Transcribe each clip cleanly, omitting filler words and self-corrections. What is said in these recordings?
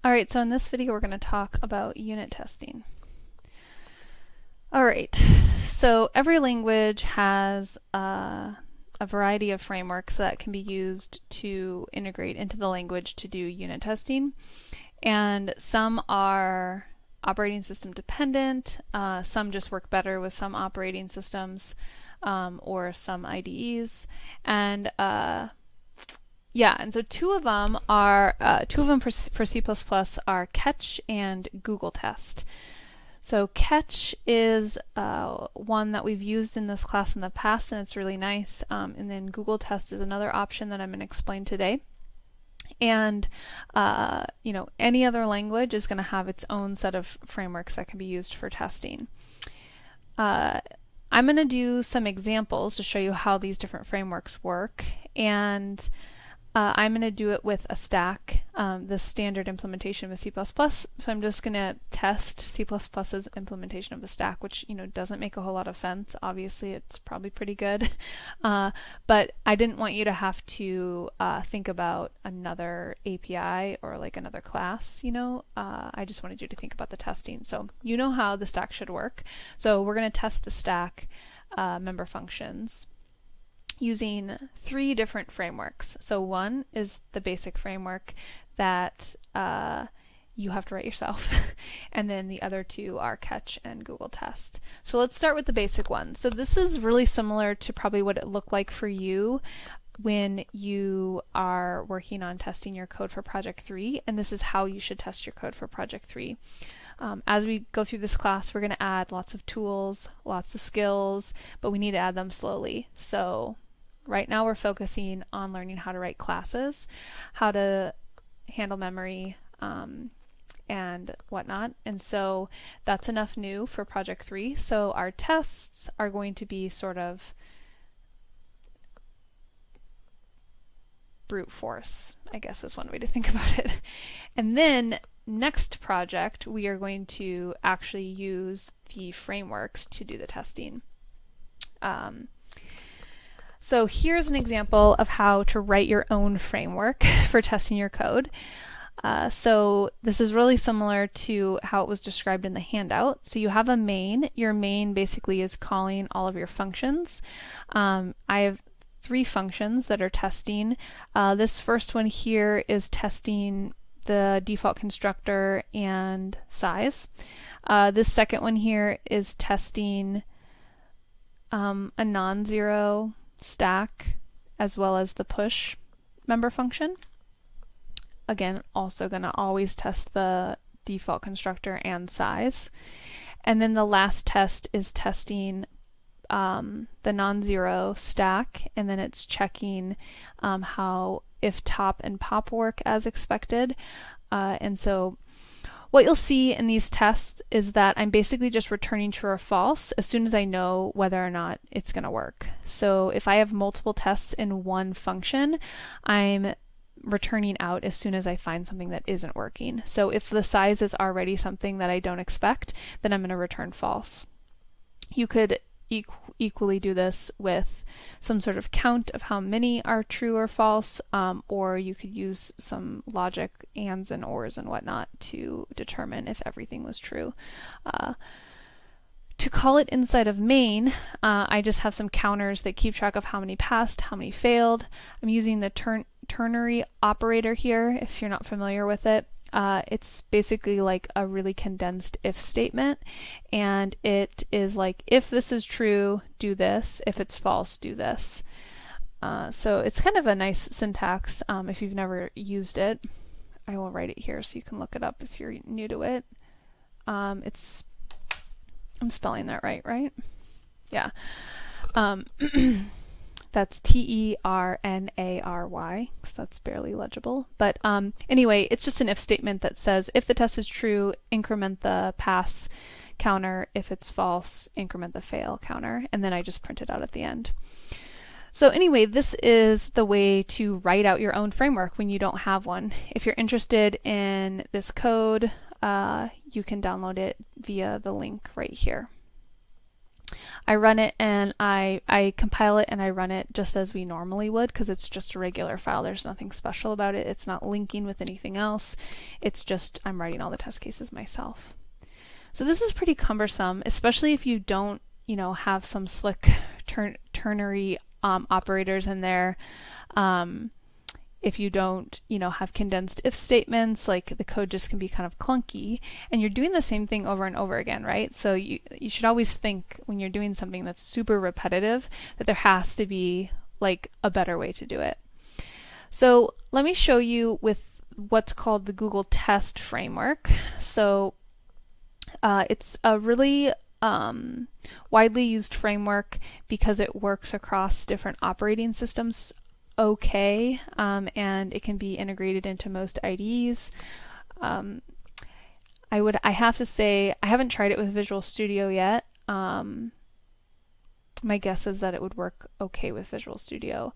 Alright, so in this video we're going to talk about unit testing. Alright, so every language has a variety of frameworks that can be used to integrate into the language to do unit testing. And some are operating system dependent, some just work better with some operating systems or some IDEs. And and so two of them for C++ are Catch and Google Test. So Catch is one that we've used in this class in the past, and it's really nice. And then Google Test is another option that I'm going to explain today. And any other language is going to have its own set of frameworks that can be used for testing. I'm going to do some examples to show you how these different frameworks work, and I'm going to do it with a stack, the standard implementation of C++. So I'm just going to test C++'s implementation of the stack, which doesn't make a whole lot of sense. Obviously, it's probably pretty good, but I didn't want you to have to think about another API or like another class. I just wanted you to think about the testing. So you know how the stack should work. So we're going to test the stack member functions using three different frameworks. So one is the basic framework that you have to write yourself, and then the other two are Catch and Google Test. So let's start with the basic one. So this is really similar to probably what it looked like for you when you are working on testing your code for Project 3, and this is how you should test your code for Project 3. As we go through this class, we're going to add lots of tools, lots of skills, but we need to add them slowly. So right now we're focusing on learning how to write classes, how to handle memory, and whatnot. And so that's enough new for Project 3. So our tests are going to be sort of brute force, I guess is one way to think about it. And then next project, we are going to actually use the frameworks to do the testing. So here's an example of how to write your own framework for testing your code. So this is really similar to how it was described in the handout. So you have a main. Your main basically is calling all of your functions. I have three functions that are testing. This first one here is testing the default constructor and size. This second one here is testing a non-zero stack as well as the push member function. Again, also going to always test the default constructor and size. And then the last test is testing the non-zero stack, and then it's checking how if top and pop work as expected. And so what you'll see in these tests is that I'm basically just returning true or false as soon as I know whether or not it's going to work. So if I have multiple tests in one function, I'm returning out as soon as I find something that isn't working. So if the size is already something that I don't expect, then I'm going to return false. You could equally do this with some sort of count of how many are true or false, or you could use some logic, ands and ors and whatnot to determine if everything was true. To call it inside of main, I just have some counters that keep track of how many passed, how many failed. I'm using the ternary operator here, if you're not familiar with it. It's basically like a really condensed if statement, and it is like, if this is true, do this. If it's false, do this. So it's kind of a nice syntax if you've never used it. I will write it here so you can look it up if you're new to it. I'm spelling that right? Yeah. That's T-E-R-N-A-R-Y, because that's barely legible. But anyway, it's just an if statement that says, if the test is true, increment the pass counter. If it's false, increment the fail counter. And then I just print it out at the end. So anyway, this is the way to write out your own framework when you don't have one. If you're interested in this code, you can download it via the link right here. I run it and I compile it and I run it just as we normally would because it's just a regular file. There's nothing special about it. It's not linking with anything else. It's just I'm writing all the test cases myself. So this is pretty cumbersome, especially if you don't, have some slick ternary operators in there. If you don't, have condensed if statements, like the code just can be kind of clunky, and you're doing the same thing over and over again, right? So you should always think when you're doing something that's super repetitive that there has to be like a better way to do it. So let me show you with what's called the Google Test Framework. So it's a really widely used framework because it works across different operating systems okay, and it can be integrated into most IDEs. I have to say I haven't tried it with Visual Studio yet. My guess is that it would work okay with Visual Studio,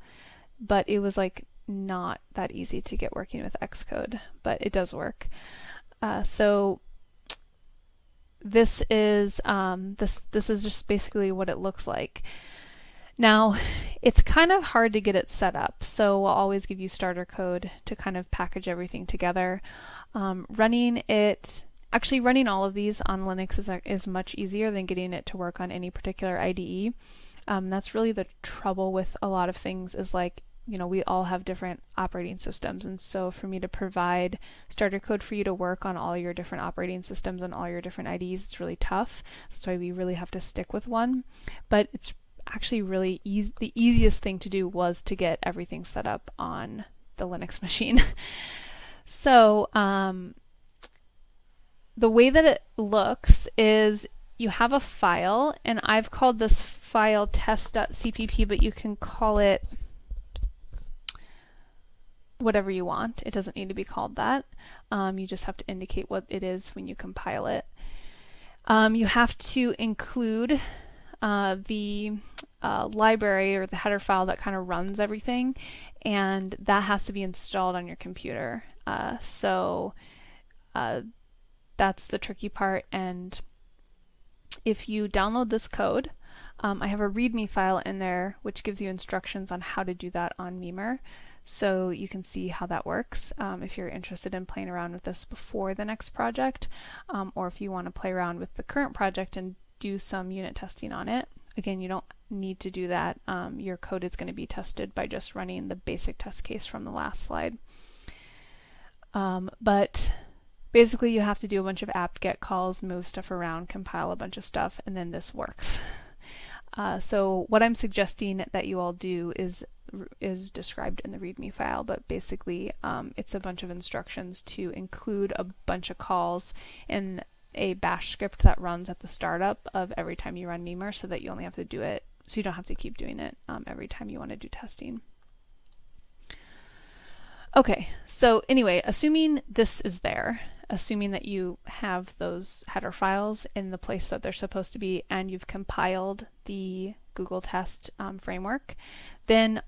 but it was like not that easy to get working with Xcode, but it does work. So this is this is just basically what it looks like. Now, it's kind of hard to get it set up, so I'll always give you starter code to kind of package everything together. Running all of these on Linux is much easier than getting it to work on any particular IDE. That's really the trouble with a lot of things is like, we all have different operating systems, and so for me to provide starter code for you to work on all your different operating systems and all your different IDEs, it's really tough. That's why we really have to stick with one. But it's actually really the easiest thing to do was to get everything set up on the Linux machine. So the way that it looks is you have a file, and I've called this file test.cpp, but you can call it whatever you want. It doesn't need to be called that. You just have to indicate what it is when you compile it. You have to include the library or the header file that kind of runs everything, and that has to be installed on your computer. So that's the tricky part, and if you download this code, I have a README file in there which gives you instructions on how to do that on Memer, so you can see how that works if you're interested in playing around with this before the next project, or if you want to play around with the current project and do some unit testing on it. Again, you don't need to do that. Your code is going to be tested by just running the basic test case from the last slide. But basically you have to do a bunch of apt-get calls, move stuff around, compile a bunch of stuff, and then this works. So what I'm suggesting that you all do is described in the README file, but basically it's a bunch of instructions to include a bunch of calls in a bash script that runs at the startup of every time you run Memer, so that you only have to do it, so you don't have to keep doing it every time you want to do testing. Okay, so anyway, assuming this is there, assuming that you have those header files in the place that they're supposed to be, and you've compiled the Google Test framework, then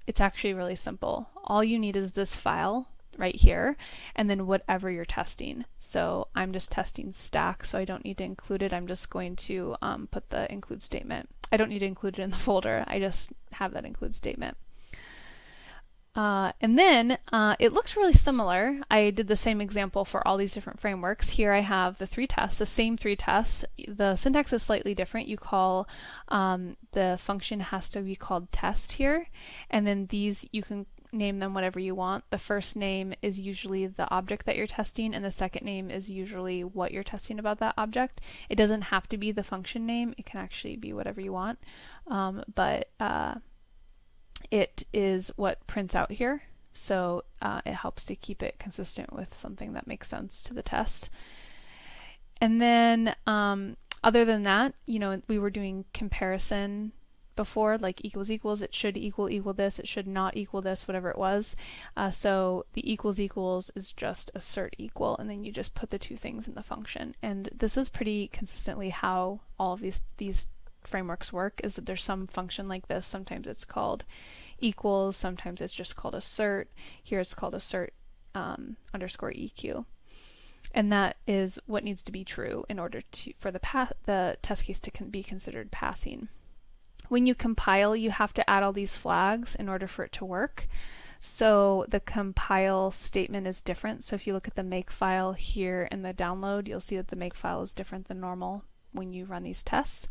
it's actually really simple. All you need is this file right here, and then whatever you're testing. So I'm just testing stack, so I don't need to include it. I'm just going to put the include statement. I don't need to include it in the folder. I just have that include statement. And then it looks really similar. I did the same example for all these different frameworks. Here I have the three tests, the same three tests. The syntax is slightly different. You call the function has to be called test here, and then these you can name them whatever you want. The first name is usually the object that you're testing, and the second name is usually what you're testing about that object. It doesn't have to be the function name. It can actually be whatever you want, but it is what prints out here, so it helps to keep it consistent with something that makes sense to the test. And then other than that, we were doing comparison before, like equals equals, it should equal this, it should not equal this, whatever it was. So the equals equals is just assert equal, and then you just put the two things in the function. And this is pretty consistently how all of these frameworks work, is that there's some function like this. Sometimes it's called equals, sometimes it's just called assert. Here it's called assert _eq. and that is what needs to be true in order for the test case to be considered passing. When you compile, you have to add all these flags in order for it to work. So the compile statement is different. So if you look at the make file here in the download, you'll see that the make file is different than normal when you run these tests.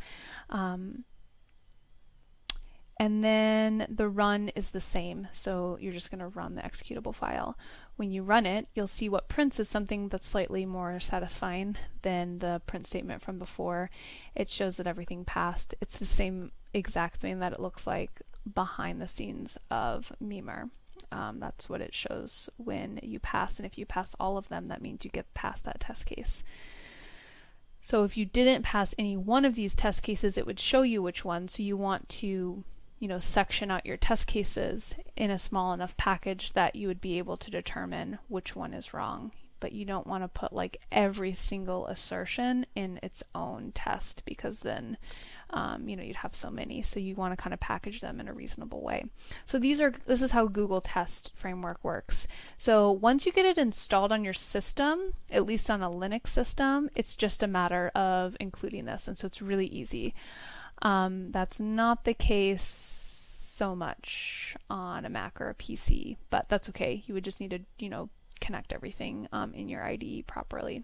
And then the run is the same, so you're just going to run the executable file. When you run it, you'll see what prints is something that's slightly more satisfying than the print statement from before. It shows that everything passed. It's the same exact thing that it looks like behind the scenes of Mimer. That's what it shows when you pass, and if you pass all of them, that means you get past that test case. So if you didn't pass any one of these test cases, it would show you which one. So you want to, section out your test cases in a small enough package that you would be able to determine which one is wrong. But you don't want to put like every single assertion in its own test, because then you'd have so many. So you want to kind of package them in a reasonable way. So this is how Google Test Framework works. So once you get it installed on your system, at least on a Linux system, it's just a matter of including this, and so it's really easy. That's not the case so much on a Mac or a PC, but that's okay. You would just need to, connect everything in your IDE properly.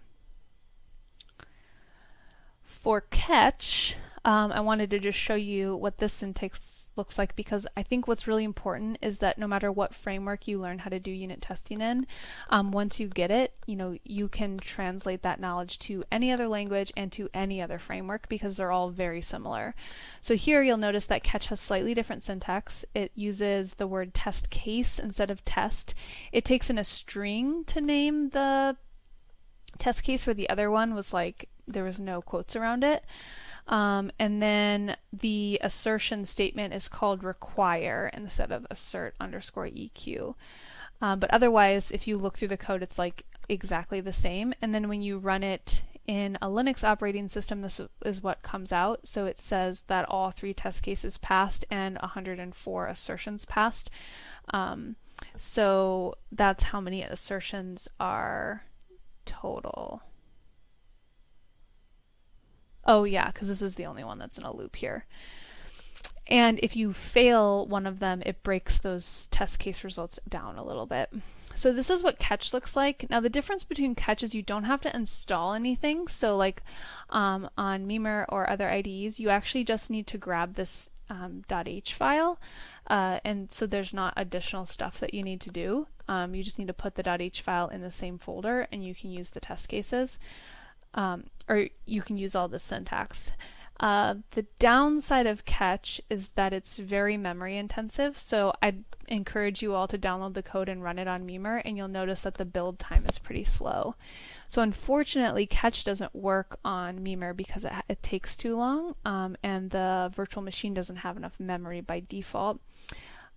For catch, I wanted to just show you what this syntax looks like, because I think what's really important is that no matter what framework you learn how to do unit testing in, once you get it, you can translate that knowledge to any other language and to any other framework, because they're all very similar. So here you'll notice that catch has slightly different syntax. It uses the word test case instead of test. It takes in a string to name the test case, where the other one was like there was no quotes around it. And then the assertion statement is called require instead of assert_EQ. But otherwise, if you look through the code, it's like exactly the same. And then when you run it in a Linux operating system, this is what comes out. So it says that all 3 test cases passed and 104 assertions passed. So that's how many assertions are total. Oh yeah, because this is the only one that's in a loop here. And if you fail one of them, it breaks those test case results down a little bit. So this is what catch looks like. Now the difference between catch is you don't have to install anything. So like on Mimer or other IDEs, you actually just need to grab this .h file. And so there's not additional stuff that you need to do. You just need to put the .h file in the same folder, and you can use the test cases. Or you can use all the syntax. The downside of catch is that it's very memory intensive, so I'd encourage you all to download the code and run it on Mimer, and you'll notice that the build time is pretty slow. So unfortunately, catch doesn't work on Mimer because it takes too long, and the virtual machine doesn't have enough memory by default.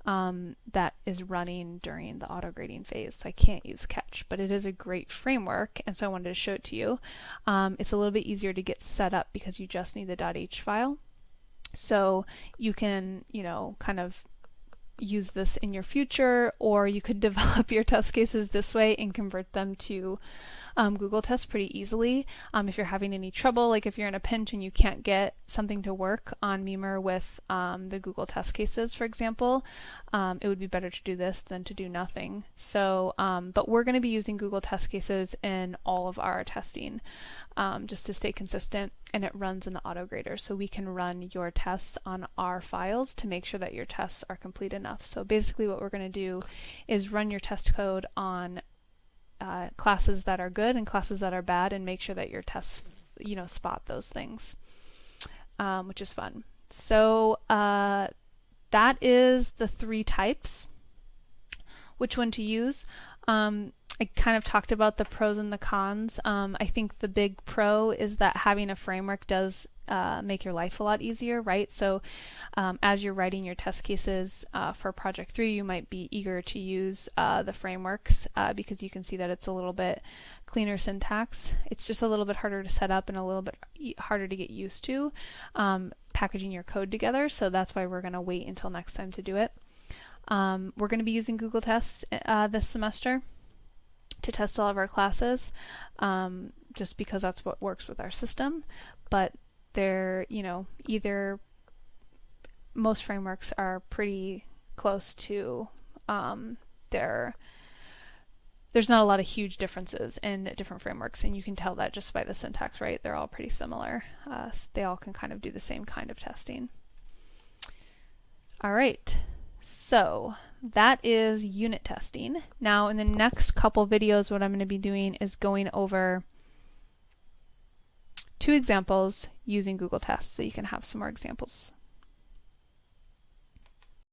That is running during the auto grading phase, so I can't use catch, but it is a great framework, and so I wanted to show it to you. It's a little bit easier to get set up because you just need the .h file, so you can kind of use this in your future, or you could develop your test cases this way and convert them to Google Tests pretty easily. If you're having any trouble, like if you're in a pinch and you can't get something to work on Mimer with the Google Test cases, for example, it would be better to do this than to do nothing. So, but we're going to be using Google Test cases in all of our testing just to stay consistent, and it runs in the AutoGrader, so we can run your tests on our files to make sure that your tests are complete enough. So basically what we're going to do is run your test code on classes that are good and classes that are bad, and make sure that your tests spot those things, which is fun. So that is the 3 types. Which one to use? I kind of talked about the pros and the cons. I think the big pro is that having a framework does make your life a lot easier, right? So as you're writing your test cases for Project 3, you might be eager to use the frameworks because you can see that it's a little bit cleaner syntax. It's just a little bit harder to set up and a little bit harder to get used to packaging your code together, so that's why we're going to wait until next time to do it. We're going to be using Google Tests this semester to test all of our classes, just because that's what works with our system. But they're, either most frameworks are pretty close to there's not a lot of huge differences in different frameworks, and you can tell that just by the syntax, right? They're all pretty similar. They all can kind of do the same kind of testing. All right, so that is unit testing. Now in the next couple videos, what I'm going to be doing is going over 2 examples using Google Tests, so you can have some more examples